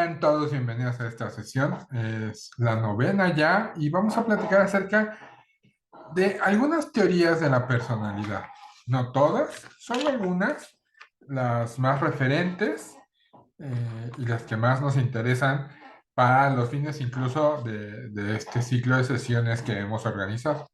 Sean todos bienvenidos a esta sesión. Es la novena ya y vamos a platicar acerca de algunas teorías de la personalidad. No todas, solo algunas, las más referentes y las que más nos interesan para los fines incluso de este ciclo de sesiones que hemos organizado.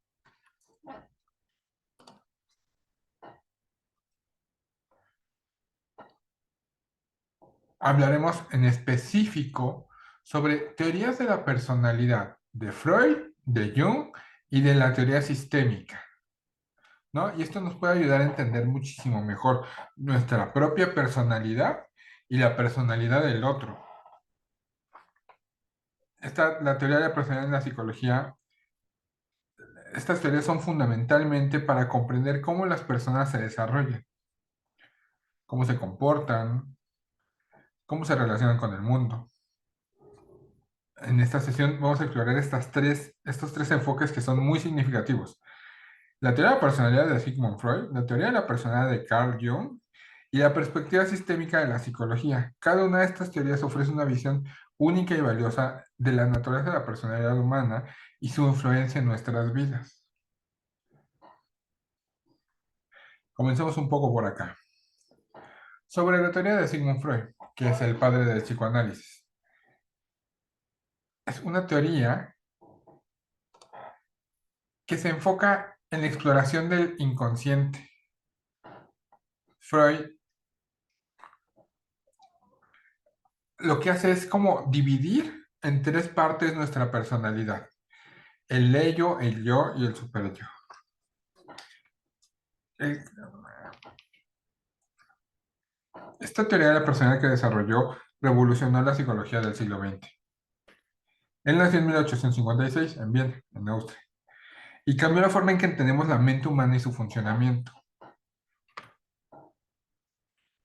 Hablaremos en específico sobre teorías de la personalidad de Freud, de Jung y de la teoría sistémica, ¿no? Y esto nos puede ayudar a entender muchísimo mejor nuestra propia personalidad y la personalidad del otro. La teoría de la personalidad en la psicología, estas teorías son fundamentalmente para comprender cómo las personas se desarrollan, cómo se comportan, cómo se relacionan con el mundo. En esta sesión vamos a explorar estos tres enfoques que son muy significativos. La teoría de la personalidad de Sigmund Freud, la teoría de la personalidad de Carl Jung y la perspectiva sistémica de la psicología. Cada una de estas teorías ofrece una visión única y valiosa de la naturaleza de la personalidad humana y su influencia en nuestras vidas. Comencemos un poco por acá. Sobre la teoría de Sigmund Freud, que es el padre del psicoanálisis. Es una teoría que se enfoca en la exploración del inconsciente. Freud lo que hace es como dividir en tres partes nuestra personalidad: el ello, el yo y el superyo. El- Esta teoría de la personalidad que desarrolló revolucionó la psicología del siglo XX. Él nació en 1856 en Viena, en Austria, y cambió la forma en que entendemos la mente humana y su funcionamiento.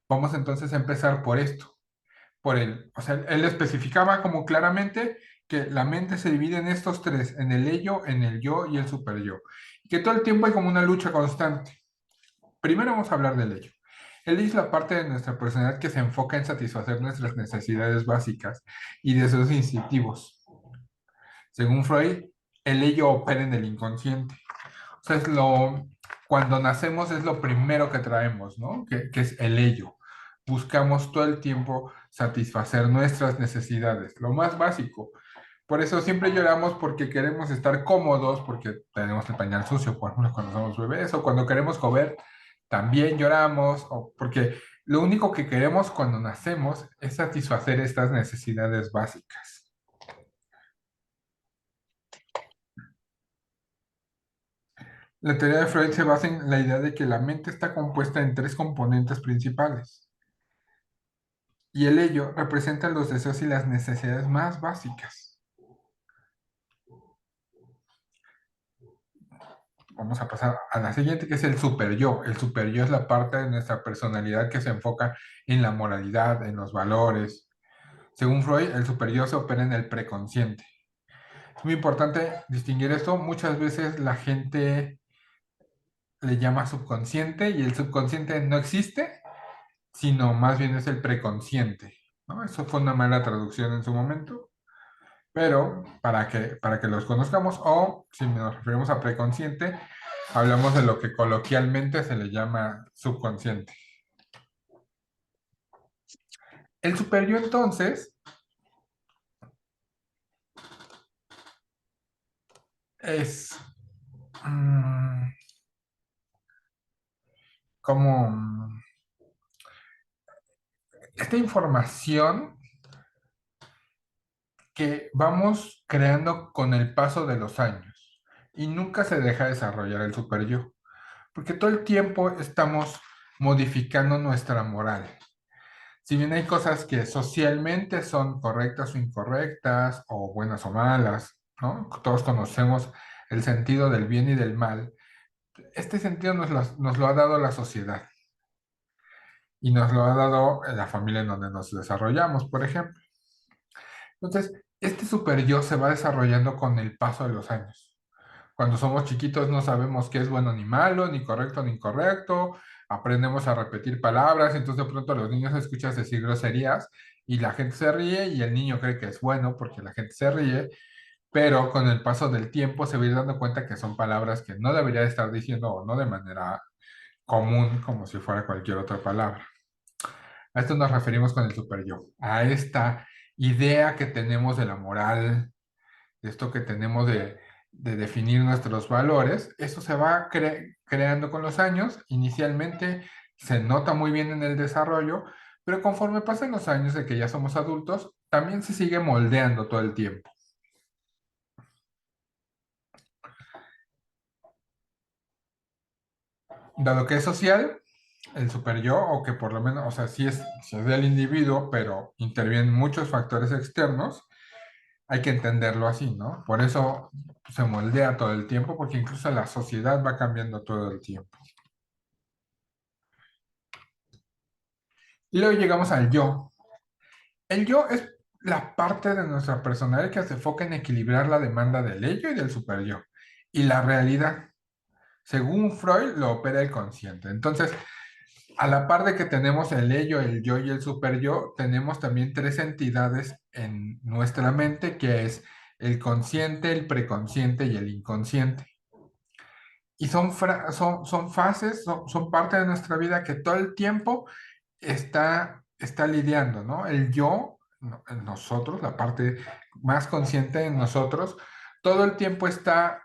Vamos entonces a empezar por esto, o sea, él especificaba como claramente que la mente se divide en estos tres, en el ello, en el yo y el superyo, y que todo el tiempo hay como una lucha constante. Primero vamos a hablar del ello. El ello es la parte de nuestra personalidad que se enfoca en satisfacer nuestras necesidades básicas y deseos instintivos. Según Freud, el ello opera en el inconsciente. O sea, cuando nacemos es lo primero que traemos, ¿no? Que es el ello. Buscamos todo el tiempo satisfacer nuestras necesidades, lo más básico. Por eso siempre lloramos porque queremos estar cómodos, porque tenemos el pañal sucio, por ejemplo, cuando somos bebés, o cuando queremos comer, también lloramos, o porque lo único que queremos cuando nacemos es satisfacer estas necesidades básicas. La teoría de Freud se basa en la idea de que la mente está compuesta en tres componentes principales, y el ello representa los deseos y las necesidades más básicas. Vamos a pasar a la siguiente, que es el superyo. El superyo es la parte de nuestra personalidad que se enfoca en la moralidad, en los valores. Según Freud, el superyo se opera en el preconsciente. Es muy importante distinguir esto. Muchas veces la gente le llama subconsciente y el subconsciente no existe, sino más bien es el preconsciente, ¿no? Eso fue una mala traducción en su momento, pero para que los conozcamos, o si nos referimos a preconsciente, hablamos de lo que coloquialmente se le llama subconsciente. El superyo entonces es como esta información que vamos creando con el paso de los años y nunca se deja desarrollar el superyo, porque todo el tiempo estamos modificando nuestra moral. Si bien hay cosas que socialmente son correctas o incorrectas, o buenas o malas, ¿no? Todos conocemos el sentido del bien y del mal. Este sentido nos lo ha dado la sociedad y nos lo ha dado la familia en donde nos desarrollamos, por ejemplo. Entonces, este super yo se va desarrollando con el paso de los años. Cuando somos chiquitos no sabemos qué es bueno ni malo, ni correcto ni incorrecto. Aprendemos a repetir palabras, entonces de pronto los niños escuchan decir groserías y la gente se ríe y el niño cree que es bueno porque la gente se ríe, pero con el paso del tiempo se va a ir dando cuenta que son palabras que no debería de estar diciendo o no de manera común como si fuera cualquier otra palabra. A esto nos referimos con el super yo, a esta idea que tenemos de la moral, de esto que tenemos de definir nuestros valores. Eso se va creando con los años. Inicialmente se nota muy bien en el desarrollo, pero conforme pasan los años de que ya somos adultos, también se sigue moldeando todo el tiempo. Dado que es social, el super yo, o que por lo menos, o sea, sí es del individuo, pero intervienen muchos factores externos, hay que entenderlo así, ¿no? Por eso se moldea todo el tiempo, porque incluso la sociedad va cambiando todo el tiempo. Y luego llegamos al yo. El yo es la parte de nuestra personalidad que se enfoca en equilibrar la demanda del ello y del super yo. Y la realidad, según Freud, lo opera el consciente. Entonces, a la par de que tenemos el ello, el yo y el super yo, tenemos también tres entidades en nuestra mente, que es el consciente, el preconsciente y el inconsciente. Y son fases, son parte de nuestra vida que todo el tiempo está lidiando, ¿no? El yo, en nosotros, la parte más consciente de nosotros, todo el tiempo está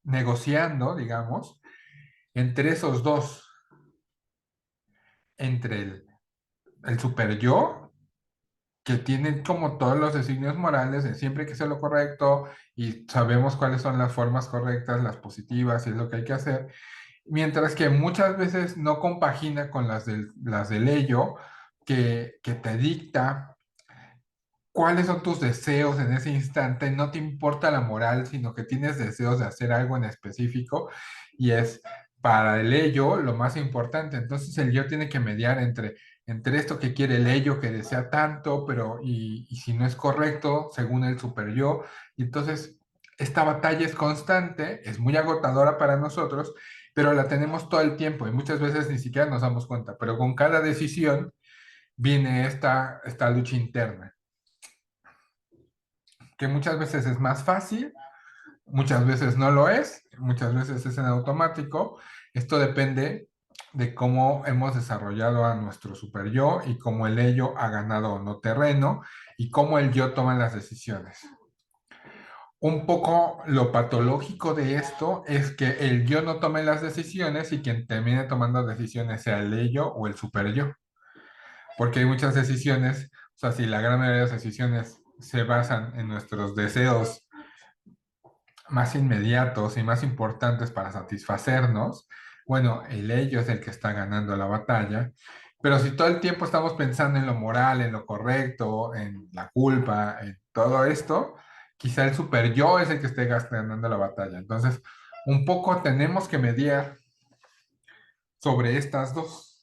negociando, digamos, entre esos dos, entre el super yo, que tiene como todos los designios morales de siempre hay que hacer lo correcto y sabemos cuáles son las formas correctas, las positivas y es lo que hay que hacer, mientras que muchas veces no compagina con las del ello, que te dicta cuáles son tus deseos en ese instante. No te importa la moral, sino que tienes deseos de hacer algo en específico y es para el ello lo más importante. Entonces el yo tiene que mediar entre esto que quiere el ello, que desea tanto, pero y si no es correcto, según el super yo. Y entonces esta batalla es constante, es muy agotadora para nosotros, pero la tenemos todo el tiempo y muchas veces ni siquiera nos damos cuenta. Pero con cada decisión viene esta lucha interna, que muchas veces es más fácil, muchas veces no lo es, muchas veces es en automático. Esto depende de cómo hemos desarrollado a nuestro super yo y cómo el ello ha ganado o no terreno y cómo el yo toma las decisiones. Un poco lo patológico de esto es que el yo no tome las decisiones y quien termine tomando decisiones sea el ello o el super yo, porque hay muchas decisiones, o sea, si la gran mayoría de las decisiones se basan en nuestros deseos más inmediatos y más importantes para satisfacernos, bueno, el ello es el que está ganando la batalla, pero si todo el tiempo estamos pensando en lo moral, en lo correcto, en la culpa, en todo esto, quizá el super yo es el que esté ganando la batalla. Entonces, un poco tenemos que mediar sobre estas dos.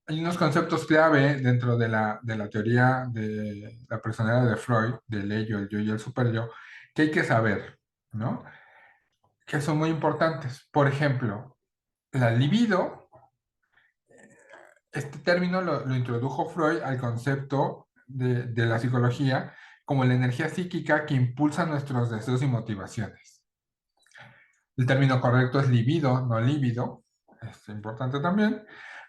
Hay unos conceptos clave dentro de la teoría de la personalidad de Freud, del ello, el yo y el super yo, que hay que saber, ¿no? Que son muy importantes. Por ejemplo, la libido, este término lo introdujo Freud al concepto de la psicología como la energía psíquica que impulsa nuestros deseos y motivaciones. El término correcto es libido, no líbido, es importante también.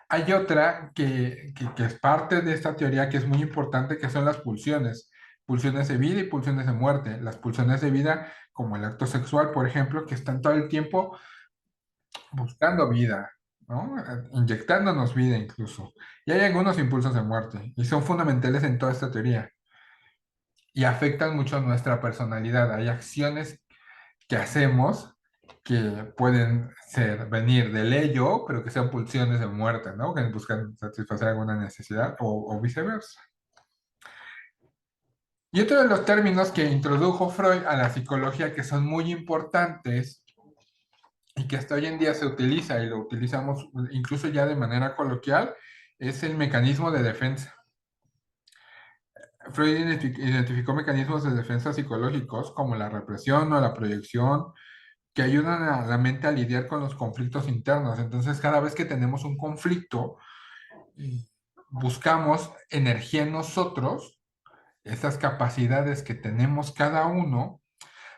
Hay otra que es parte de esta teoría que es muy importante, que son las pulsiones. Pulsiones de vida y pulsiones de muerte. Las pulsiones de vida, como el acto sexual, por ejemplo, que están todo el tiempo buscando vida, ¿no? Inyectándonos vida incluso. Y hay algunos impulsos de muerte y son fundamentales en toda esta teoría y afectan mucho nuestra personalidad. Hay acciones que hacemos que pueden venir del ello, pero que sean pulsiones de muerte, ¿no? Que buscan satisfacer alguna necesidad o viceversa. Y otro de los términos que introdujo Freud a la psicología que son muy importantes y que hasta hoy en día se utiliza y lo utilizamos incluso ya de manera coloquial, es el mecanismo de defensa. Freud identificó mecanismos de defensa psicológicos como la represión o la proyección que ayudan a la mente a lidiar con los conflictos internos. Entonces, cada vez que tenemos un conflicto, y buscamos energía en nosotros, esas capacidades que tenemos cada uno,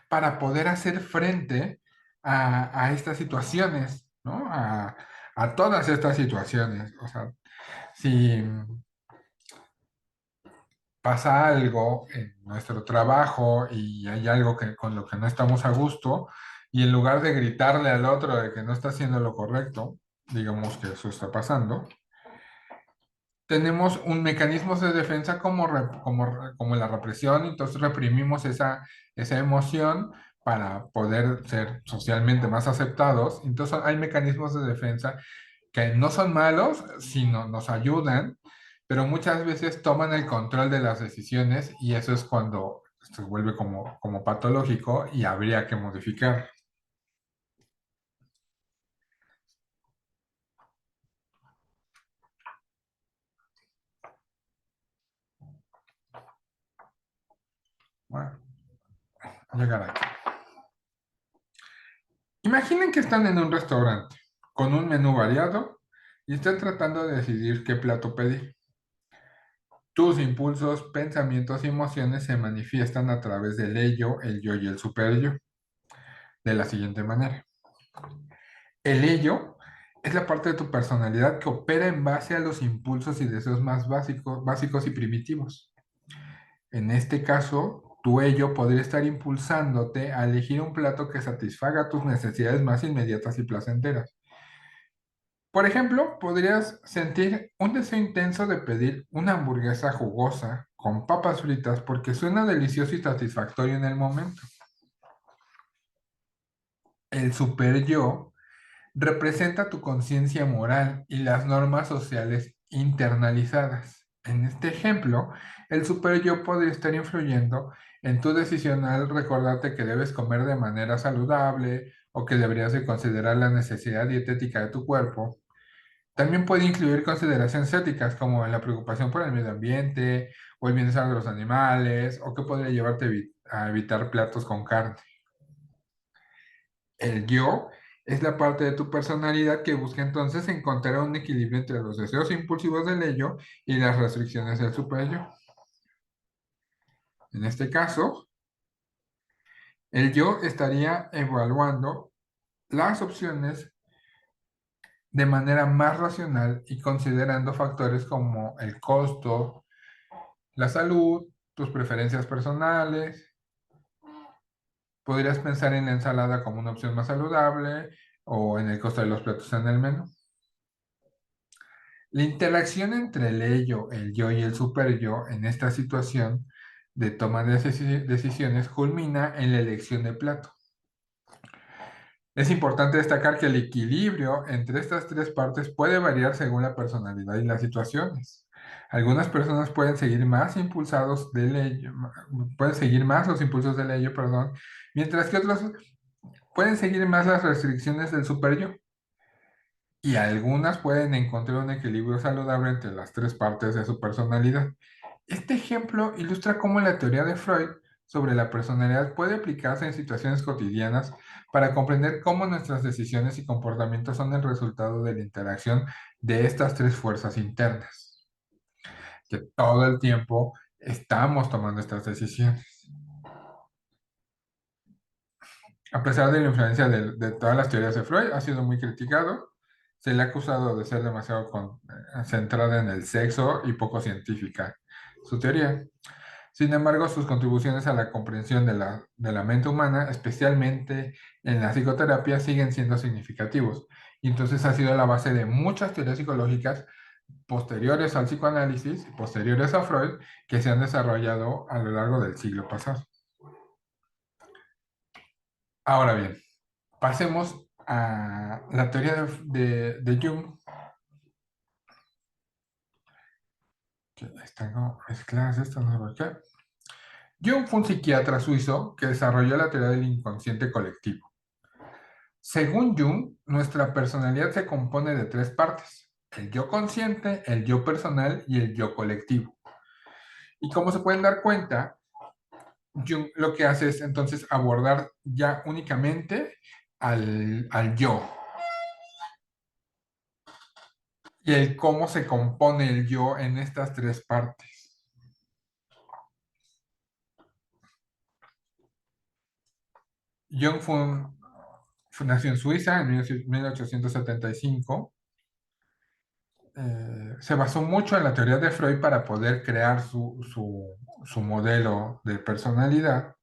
para poder hacer frente a estas situaciones, ¿no? A todas estas situaciones. O sea, si pasa algo en nuestro trabajo y hay algo con lo que no estamos a gusto, y en lugar de gritarle al otro de que no está haciendo lo correcto, digamos que eso está pasando, tenemos un mecanismo de defensa como la represión, entonces reprimimos esa emoción para poder ser socialmente más aceptados. Entonces hay mecanismos de defensa que no son malos, sino nos ayudan, pero muchas veces toman el control de las decisiones y eso es cuando se vuelve como patológico y habría que modificar. Bueno, llegar aquí. Imaginen que están en un restaurante con un menú variado y están tratando de decidir qué plato pedir. Tus impulsos, pensamientos y emociones se manifiestan a través del ello, el yo y el superyo de la siguiente manera. El ello es la parte de tu personalidad que opera en base a los impulsos y deseos más básicos y primitivos. En este caso, tu ello podría estar impulsándote a elegir un plato que satisfaga tus necesidades más inmediatas y placenteras. Por ejemplo, podrías sentir un deseo intenso de pedir una hamburguesa jugosa con papas fritas porque suena delicioso y satisfactorio en el momento. El super yo representa tu conciencia moral y las normas sociales internalizadas. En este ejemplo, el super yo podría estar influyendo en tu decisión al recordarte que debes comer de manera saludable o que deberías de considerar la necesidad dietética de tu cuerpo. También puede incluir consideraciones éticas como la preocupación por el medio ambiente o el bienestar de los animales o que podría llevarte a evitar platos con carne. El yo es la parte de tu personalidad que busca entonces encontrar un equilibrio entre los deseos impulsivos del ello y las restricciones del superyo. En este caso, el yo estaría evaluando las opciones de manera más racional y considerando factores como el costo, la salud, tus preferencias personales. Podrías pensar en la ensalada como una opción más saludable o en el costo de los platos en el menú. La interacción entre el ello, el yo y el superyo en esta situación de toma de decisiones culmina en la elección de plato. Es importante destacar que el equilibrio entre estas tres partes puede variar según la personalidad y las situaciones. Algunas personas pueden seguir más impulsados del ello, pueden seguir más los impulsos del ello, perdón, mientras que otros pueden seguir más las restricciones del superyo. Y algunas pueden encontrar un equilibrio saludable entre las tres partes de su personalidad. Este ejemplo ilustra cómo la teoría de Freud sobre la personalidad puede aplicarse en situaciones cotidianas para comprender cómo nuestras decisiones y comportamientos son el resultado de la interacción de estas tres fuerzas internas, que todo el tiempo estamos tomando estas decisiones. A pesar de la influencia de todas las teorías de Freud, ha sido muy criticado. Se le ha acusado de ser demasiado centrada en el sexo y poco científica su teoría. Sin embargo, sus contribuciones a la comprensión de la mente humana, especialmente en la psicoterapia, siguen siendo significativos. Y entonces ha sido la base de muchas teorías psicológicas posteriores al psicoanálisis, posteriores a Freud, que se han desarrollado a lo largo del siglo pasado. Ahora bien, pasemos a la teoría de Jung, que tengo mezcladas estas, no sé por qué. Jung fue un psiquiatra suizo que desarrolló la teoría del inconsciente colectivo. Según Jung, nuestra personalidad se compone de tres partes: el yo consciente, el yo personal y el yo colectivo. Y como se pueden dar cuenta, Jung lo que hace es entonces abordar ya únicamente al yo. y el cómo se compone el yo en estas tres partes. Jung nació en Suiza en 1875. Se basó mucho en la teoría de Freud para poder crear su modelo de personalidad,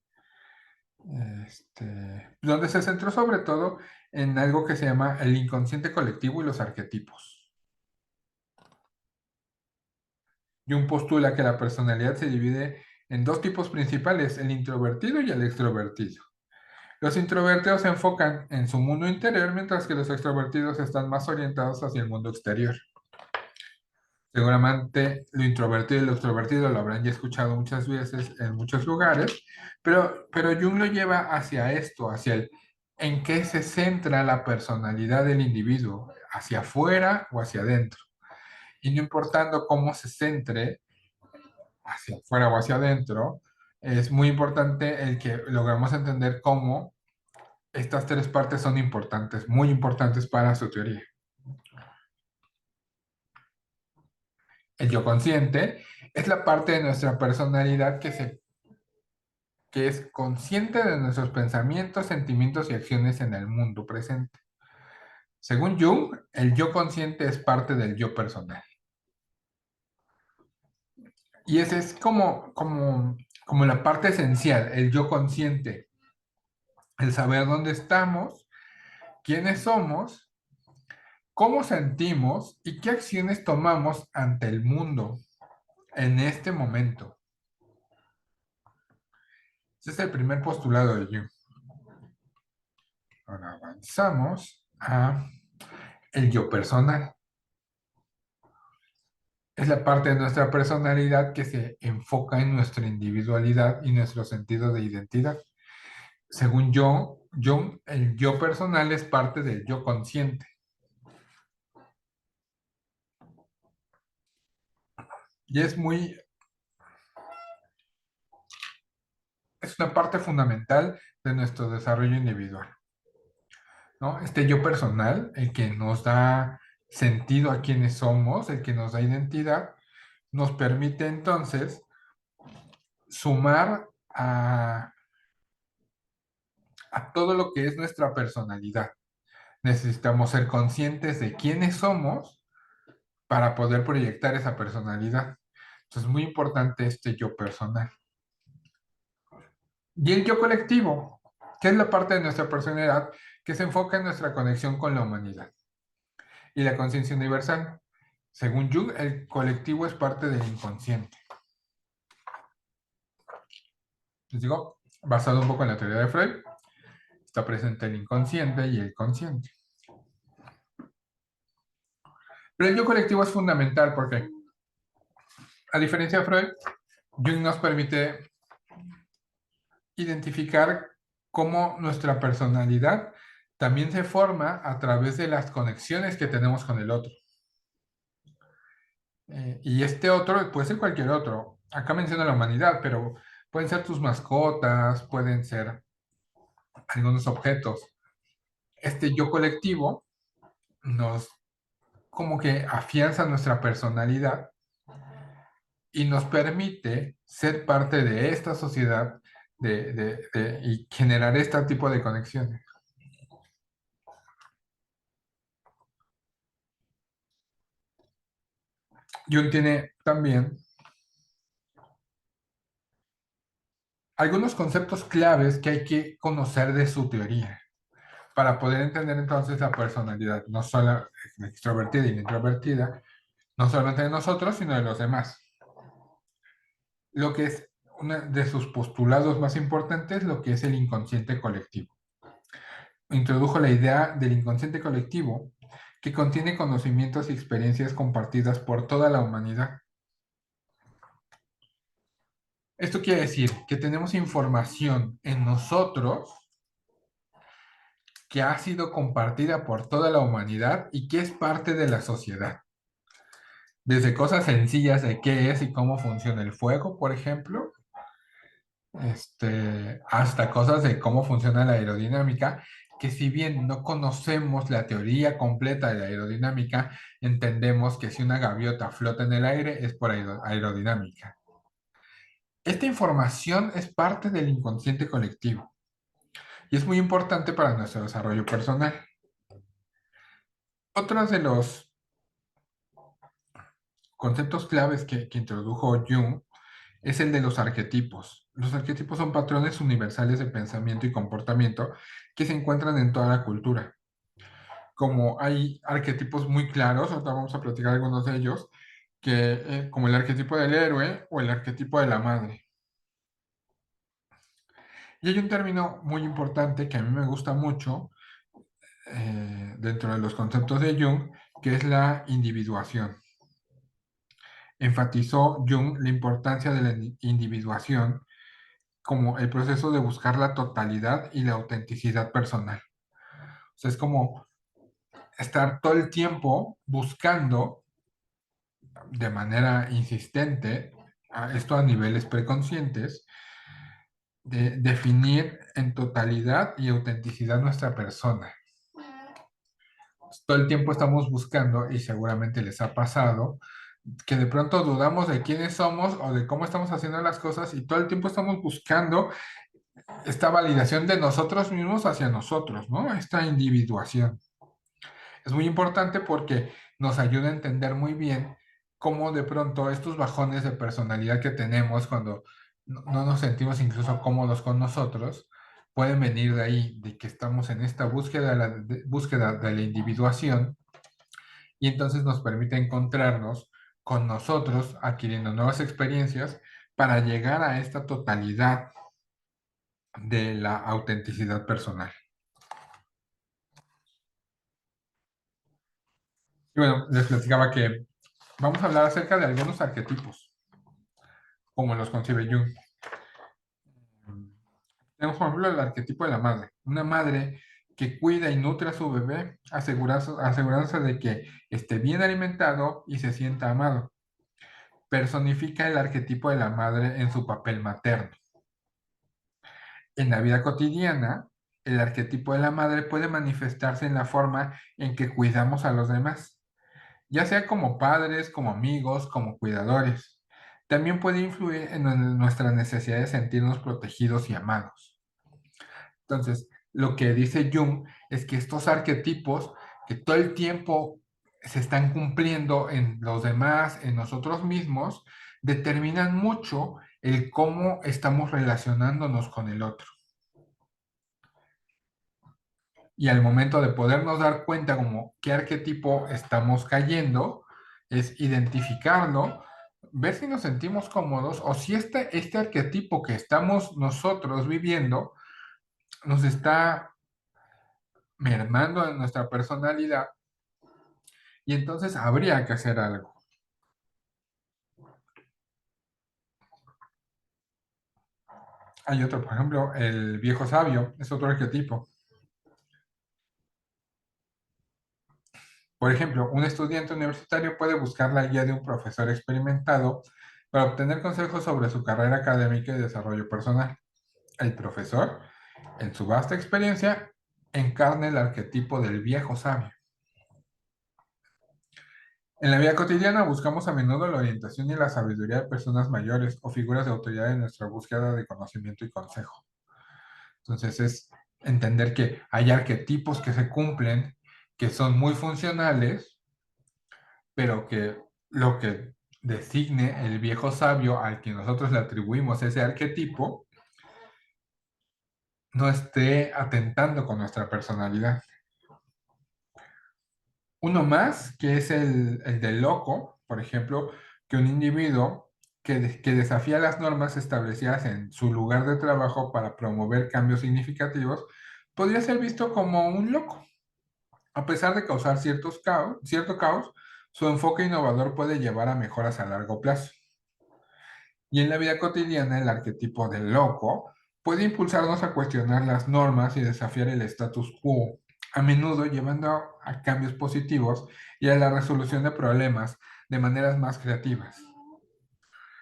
donde se centró sobre todo en algo que se llama el inconsciente colectivo y los arquetipos. Jung postula que la personalidad se divide en dos tipos principales, el introvertido y el extrovertido. Los introvertidos se enfocan en su mundo interior, mientras que los extrovertidos están más orientados hacia el mundo exterior. Seguramente lo introvertido y lo extrovertido lo habrán ya escuchado muchas veces en muchos lugares, pero Jung lo lleva hacia esto, hacia el en qué se centra la personalidad del individuo, hacia afuera o hacia adentro. Y no importando cómo se centre, hacia afuera o hacia adentro, es muy importante el que logramos entender cómo estas tres partes son importantes, muy importantes para su teoría. El yo consciente es la parte de nuestra personalidad que es consciente de nuestros pensamientos, sentimientos y acciones en el mundo presente. Según Jung, el yo consciente es parte del yo personal. Y ese es como la parte esencial, el yo consciente, el saber dónde estamos, quiénes somos, cómo sentimos y qué acciones tomamos ante el mundo en este momento. Ese es el primer postulado de Jung. Ahora avanzamos a el yo personal. Es la parte de nuestra personalidad que se enfoca en nuestra individualidad y nuestro sentido de identidad. Según Jung, el yo personal es parte del yo consciente. Y es una parte fundamental de nuestro desarrollo individual, ¿no? Este yo personal, el que nos da sentido a quienes somos, el que nos da identidad, nos permite entonces sumar a todo lo que es nuestra personalidad. Necesitamos ser conscientes de quiénes somos para poder proyectar esa personalidad. Entonces, es muy importante este yo personal. Y el yo colectivo, que es la parte de nuestra personalidad que se enfoca en nuestra conexión con la humanidad. Y la conciencia universal. Según Jung, el colectivo es parte del inconsciente. Les digo, basado un poco en la teoría de Freud, está presente el inconsciente y el consciente. Pero el yo colectivo es fundamental porque, a diferencia de Freud, Jung nos permite identificar cómo nuestra personalidad también se forma a través de las conexiones que tenemos con el otro. Y este otro puede ser cualquier otro. Acá menciona la humanidad, pero pueden ser tus mascotas, pueden ser algunos objetos. Este yo colectivo nos como que afianza nuestra personalidad y nos permite ser parte de esta sociedad y generar este tipo de conexiones. Jung tiene también algunos conceptos claves que hay que conocer de su teoría para poder entender entonces la personalidad, no solo la extrovertida y la introvertida, no solamente de nosotros, sino de los demás. Lo que es uno de sus postulados más importantes, lo que es el inconsciente colectivo. Introdujo la idea del inconsciente colectivo que contiene conocimientos y experiencias compartidas por toda la humanidad. Esto quiere decir que tenemos información en nosotros que ha sido compartida por toda la humanidad y que es parte de la sociedad. Desde cosas sencillas de qué es y cómo funciona el fuego, por ejemplo, hasta cosas de cómo funciona la aerodinámica, que si bien no conocemos la teoría completa de la aerodinámica, entendemos que si una gaviota flota en el aire es por aerodinámica. Esta información es parte del inconsciente colectivo y es muy importante para nuestro desarrollo personal. Otros de los conceptos claves que introdujo Jung es el de los arquetipos. Los arquetipos son patrones universales de pensamiento y comportamiento que se encuentran en toda la cultura. Como hay arquetipos muy claros, ahorita vamos a platicar algunos de ellos, como el arquetipo del héroe o el arquetipo de la madre. Y hay un término muy importante que a mí me gusta mucho dentro de los conceptos de Jung, que es la individuación. Enfatizó Jung la importancia de la individuación como el proceso de buscar la totalidad y la autenticidad personal. O sea, es como estar todo el tiempo buscando de manera insistente, esto a niveles preconscientes, de definir en totalidad y autenticidad nuestra persona. Todo el tiempo estamos buscando, y seguramente les ha pasado, que de pronto dudamos de quiénes somos o de cómo estamos haciendo las cosas y todo el tiempo estamos buscando esta validación de nosotros mismos hacia nosotros, ¿no? Esta individuación. Es muy importante porque nos ayuda a entender muy bien cómo de pronto estos bajones de personalidad que tenemos cuando no nos sentimos incluso cómodos con nosotros, pueden venir de ahí, de que estamos en esta búsqueda de la individuación y entonces nos permite encontrarnos con nosotros adquiriendo nuevas experiencias para llegar a esta totalidad de la autenticidad personal. Y bueno, les platicaba que vamos a hablar acerca de algunos arquetipos, como los concibe Jung. Tenemos, por ejemplo, el arquetipo de la madre. Una madre que cuida y nutre a su bebé, asegurándose de que esté bien alimentado y se sienta amado. Personifica el arquetipo de la madre en su papel materno. En la vida cotidiana, el arquetipo de la madre puede manifestarse en la forma en que cuidamos a los demás, ya sea como padres, como amigos, como cuidadores. También puede influir en nuestra necesidad de sentirnos protegidos y amados. Entonces, lo que dice Jung es que estos arquetipos que todo el tiempo se están cumpliendo en los demás, en nosotros mismos, determinan mucho el cómo estamos relacionándonos con el otro. Y al momento de podernos dar cuenta como qué arquetipo estamos cayendo, es identificarlo, ver si nos sentimos cómodos o si este arquetipo que estamos nosotros viviendo nos está mermando en nuestra personalidad y entonces habría que hacer algo. Hay otro, por ejemplo, el viejo sabio, es otro arquetipo. Por ejemplo, un estudiante universitario puede buscar la guía de un profesor experimentado para obtener consejos sobre su carrera académica y desarrollo personal. El profesor, en su vasta experiencia, encarna el arquetipo del viejo sabio. En la vida cotidiana buscamos a menudo la orientación y la sabiduría de personas mayores o figuras de autoridad en nuestra búsqueda de conocimiento y consejo. Entonces es entender que hay arquetipos que se cumplen, que son muy funcionales, pero que lo que designe el viejo sabio al que nosotros le atribuimos ese arquetipo no esté atentando con nuestra personalidad. Uno más, que es el del loco, por ejemplo, que un individuo que desafía las normas establecidas en su lugar de trabajo para promover cambios significativos, podría ser visto como un loco. A pesar de causar cierto caos, su enfoque innovador puede llevar a mejoras a largo plazo. Y en la vida cotidiana, el arquetipo del loco puede impulsarnos a cuestionar las normas y desafiar el status quo, a menudo llevando a cambios positivos y a la resolución de problemas de maneras más creativas.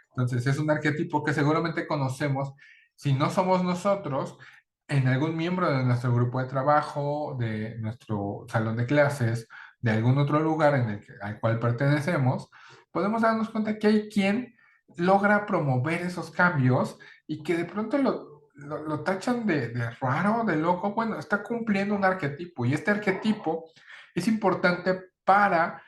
Entonces, es un arquetipo que seguramente conocemos, si no somos nosotros, en algún miembro de nuestro grupo de trabajo, de nuestro salón de clases, de algún otro lugar al cual pertenecemos, podemos darnos cuenta que hay quien logra promover esos cambios y que de pronto lo tachan de raro, de loco. Bueno, está cumpliendo un arquetipo y este arquetipo es importante para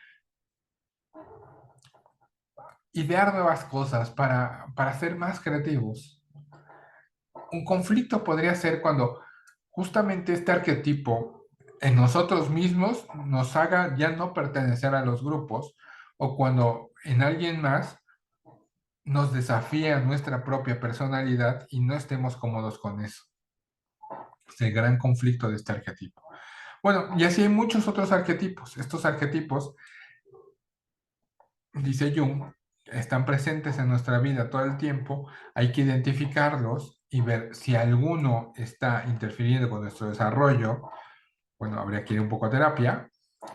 idear nuevas cosas, para ser más creativos. Un conflicto podría ser cuando justamente este arquetipo en nosotros mismos nos haga ya no pertenecer a los grupos o cuando en alguien más nos desafía nuestra propia personalidad y no estemos cómodos con eso. Es el gran conflicto de este arquetipo. Bueno, y así hay muchos otros arquetipos. Estos arquetipos, dice Jung, están presentes en nuestra vida todo el tiempo. Hay que identificarlos y ver si alguno está interfiriendo con nuestro desarrollo. Bueno, habría que ir un poco a terapia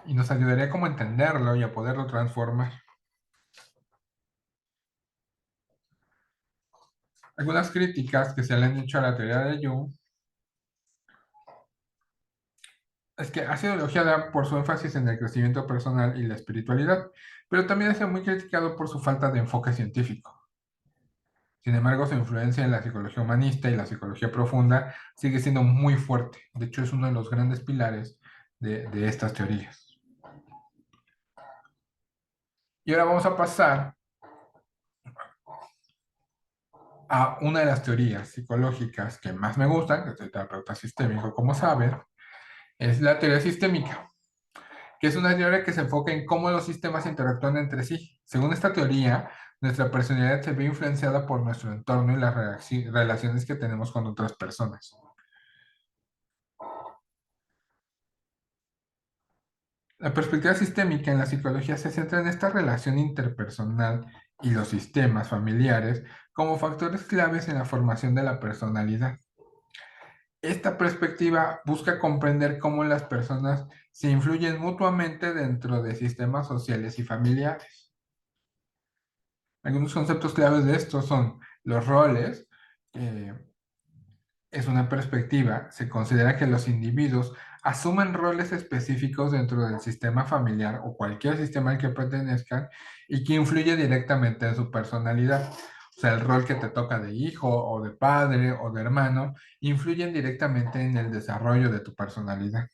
y nos ayudaría como a entenderlo y a poderlo transformar. Algunas críticas que se le han hecho a la teoría de Jung es que ha sido elogiada por su énfasis en el crecimiento personal y la espiritualidad, pero también ha sido muy criticado por su falta de enfoque científico. Sin embargo, su influencia en la psicología humanista y la psicología profunda sigue siendo muy fuerte. De hecho, es uno de los grandes pilares de estas teorías. Y ahora vamos a pasar a una de las teorías psicológicas que más me gustan, que soy terapeuta sistémico, como saben, es la teoría sistémica, que es una teoría que se enfoca en cómo los sistemas interactúan entre sí. Según esta teoría, nuestra personalidad se ve influenciada por nuestro entorno y las relaciones que tenemos con otras personas. La perspectiva sistémica en la psicología se centra en esta relación interpersonal y los sistemas familiares como factores claves en la formación de la personalidad. Esta perspectiva busca comprender cómo las personas se influyen mutuamente dentro de sistemas sociales y familiares. Algunos conceptos claves de esto son los roles. Es una perspectiva, se considera que los individuos asumen roles específicos dentro del sistema familiar o cualquier sistema al que pertenezcan y que influye directamente en su personalidad. O sea, el rol que te toca de hijo o de padre o de hermano influyen directamente en el desarrollo de tu personalidad.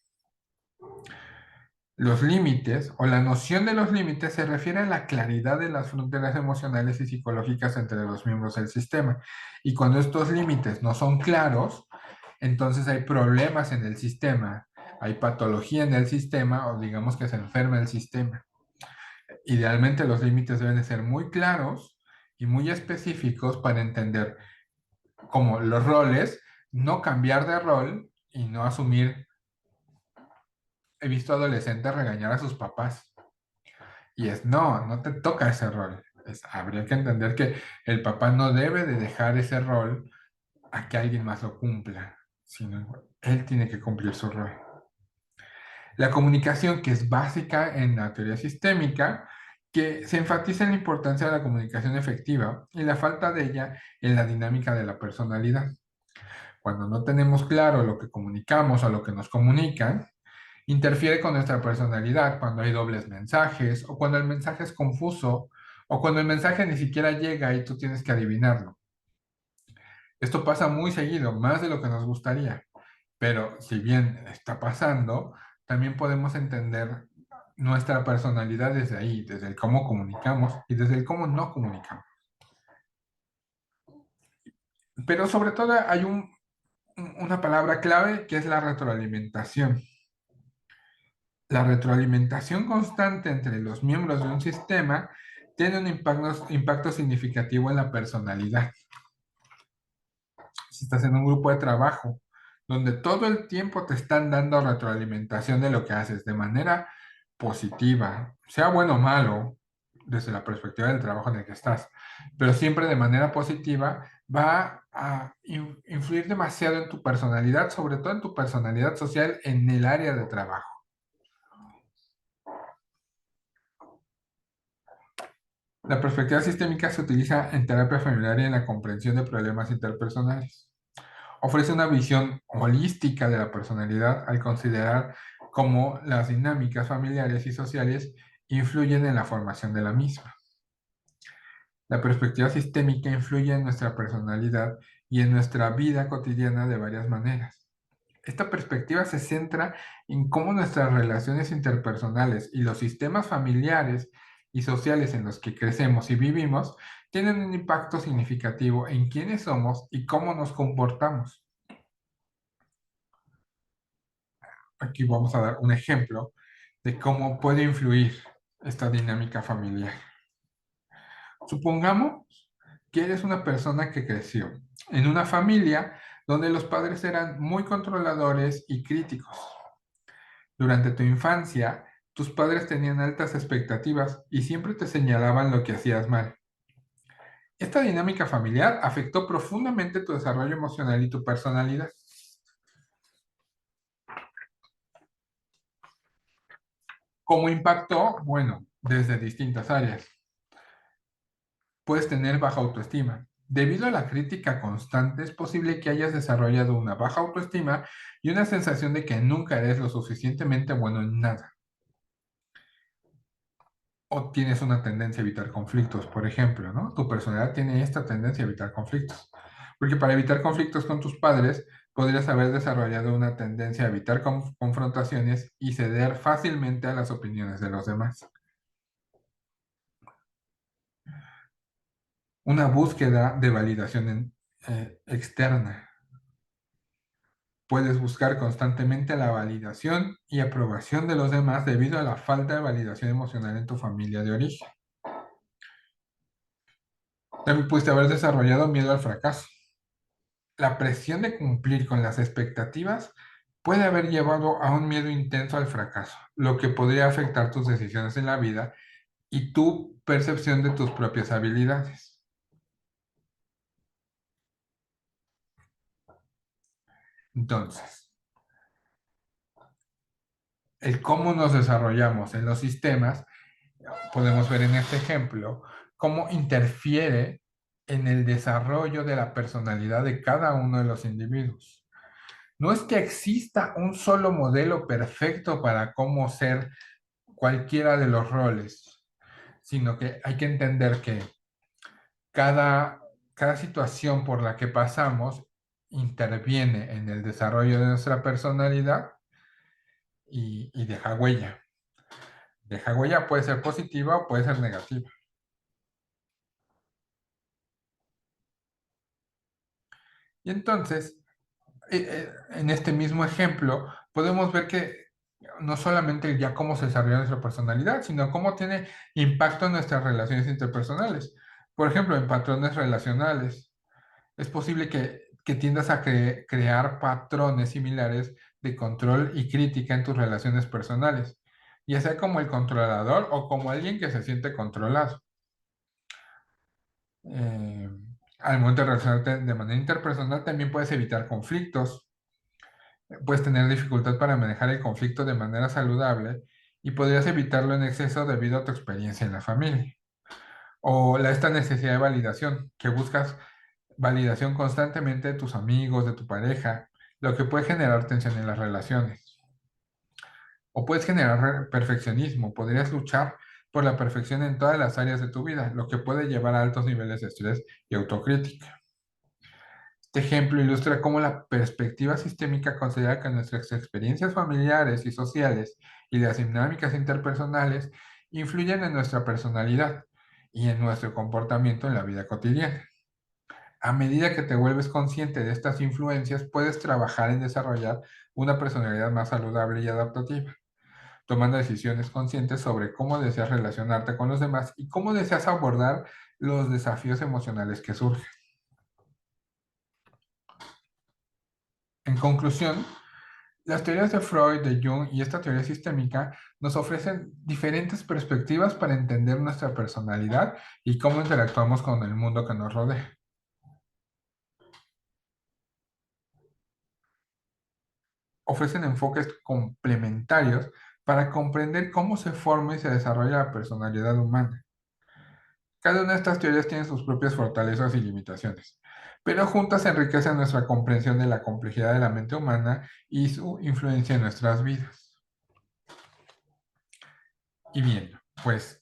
Los límites o la noción de los límites se refiere a la claridad de las fronteras emocionales y psicológicas entre los miembros del sistema. Y cuando estos límites no son claros, entonces hay problemas en el sistema, hay patología en el sistema o digamos que se enferma el sistema. Idealmente los límites deben de ser muy claros y muy específicos para entender como los roles, no cambiar de rol y no asumir. He visto adolescentes regañar a sus papás y es no te toca ese rol. Habría que entender que el papá no debe de dejar ese rol a que alguien más lo cumpla, sino él tiene que cumplir su rol. La comunicación, que es básica en la teoría sistémica, que se enfatiza en la importancia de la comunicación efectiva y la falta de ella en la dinámica de la personalidad. Cuando no tenemos claro lo que comunicamos o lo que nos comunican, interfiere con nuestra personalidad cuando hay dobles mensajes o cuando el mensaje es confuso o cuando el mensaje ni siquiera llega y tú tienes que adivinarlo. Esto pasa muy seguido, más de lo que nos gustaría, pero si bien está pasando, también podemos entender nuestra personalidad desde ahí, desde el cómo comunicamos y desde el cómo no comunicamos. Pero sobre todo hay una palabra clave que es la retroalimentación. La retroalimentación constante entre los miembros de un sistema tiene un impacto significativo en la personalidad. Si estás en un grupo de trabajo donde todo el tiempo te están dando retroalimentación de lo que haces de manera positiva, sea bueno o malo, desde la perspectiva del trabajo en el que estás, pero siempre de manera positiva, va a influir demasiado en tu personalidad, sobre todo en tu personalidad social en el área de trabajo. La perspectiva sistémica se utiliza en terapia familiar y en la comprensión de problemas interpersonales. Ofrece una visión holística de la personalidad al considerar cómo las dinámicas familiares y sociales influyen en la formación de la misma. La perspectiva sistémica influye en nuestra personalidad y en nuestra vida cotidiana de varias maneras. Esta perspectiva se centra en cómo nuestras relaciones interpersonales y los sistemas familiares y sociales en los que crecemos y vivimos tienen un impacto significativo en quiénes somos y cómo nos comportamos. Aquí vamos a dar un ejemplo de cómo puede influir esta dinámica familiar. Supongamos que eres una persona que creció en una familia donde los padres eran muy controladores y críticos. Durante tu infancia, tus padres tenían altas expectativas y siempre te señalaban lo que hacías mal. Esta dinámica familiar afectó profundamente tu desarrollo emocional y tu personalidad. ¿Cómo impactó? Bueno, desde distintas áreas. Puedes tener baja autoestima. Debido a la crítica constante, es posible que hayas desarrollado una baja autoestima y una sensación de que nunca eres lo suficientemente bueno en nada. O tienes una tendencia a evitar conflictos, por ejemplo, ¿no? Tu personalidad tiene esta tendencia a evitar conflictos. Porque para evitar conflictos con tus padres, podrías haber desarrollado una tendencia a evitar confrontaciones y ceder fácilmente a las opiniones de los demás. Una búsqueda de validación externa. Puedes buscar constantemente la validación y aprobación de los demás debido a la falta de validación emocional en tu familia de origen. También pudiste haber desarrollado miedo al fracaso. La presión de cumplir con las expectativas puede haber llevado a un miedo intenso al fracaso, lo que podría afectar tus decisiones en la vida y tu percepción de tus propias habilidades. Entonces, el cómo nos desarrollamos en los sistemas, podemos ver en este ejemplo cómo interfiere en el desarrollo de la personalidad de cada uno de los individuos. No es que exista un solo modelo perfecto para cómo ser cualquiera de los roles, sino que hay que entender que cada, cada situación por la que pasamos interviene en el desarrollo de nuestra personalidad y deja huella. Deja huella puede ser positiva o puede ser negativa. Y entonces, en este mismo ejemplo, podemos ver que no solamente ya cómo se desarrolla nuestra personalidad, sino cómo tiene impacto en nuestras relaciones interpersonales. Por ejemplo, en patrones relacionales. Es posible que tiendas a crear patrones similares de control y crítica en tus relaciones personales, ya sea como el controlador o como alguien que se siente controlado. Eh, Al momento de relacionarte de manera interpersonal, también puedes evitar conflictos, puedes tener dificultad para manejar el conflicto de manera saludable y podrías evitarlo en exceso debido a tu experiencia en la familia. O esta necesidad de validación, que buscas validación constantemente de tus amigos, de tu pareja, lo que puede generar tensión en las relaciones. O puedes generar perfeccionismo, podrías luchar por la perfección en todas las áreas de tu vida, lo que puede llevar a altos niveles de estrés y autocrítica. Este ejemplo ilustra cómo la perspectiva sistémica considera que nuestras experiencias familiares y sociales y las dinámicas interpersonales influyen en nuestra personalidad y en nuestro comportamiento en la vida cotidiana. A medida que te vuelves consciente de estas influencias, puedes trabajar en desarrollar una personalidad más saludable y adaptativa, tomando decisiones conscientes sobre cómo deseas relacionarte con los demás y cómo deseas abordar los desafíos emocionales que surgen. En conclusión, las teorías de Freud, de Jung y esta teoría sistémica nos ofrecen diferentes perspectivas para entender nuestra personalidad y cómo interactuamos con el mundo que nos rodea. Ofrecen enfoques complementarios para comprender cómo se forma y se desarrolla la personalidad humana. Cada una de estas teorías tiene sus propias fortalezas y limitaciones, pero juntas enriquecen nuestra comprensión de la complejidad de la mente humana y su influencia en nuestras vidas. Y bien, pues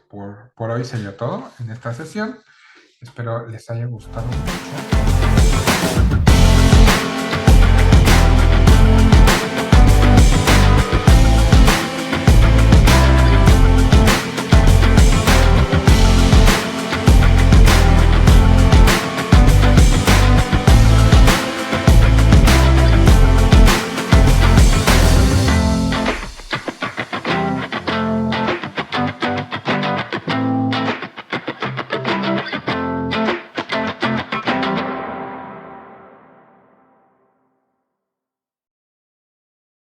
por hoy sería todo en esta sesión. Espero les haya gustado mucho.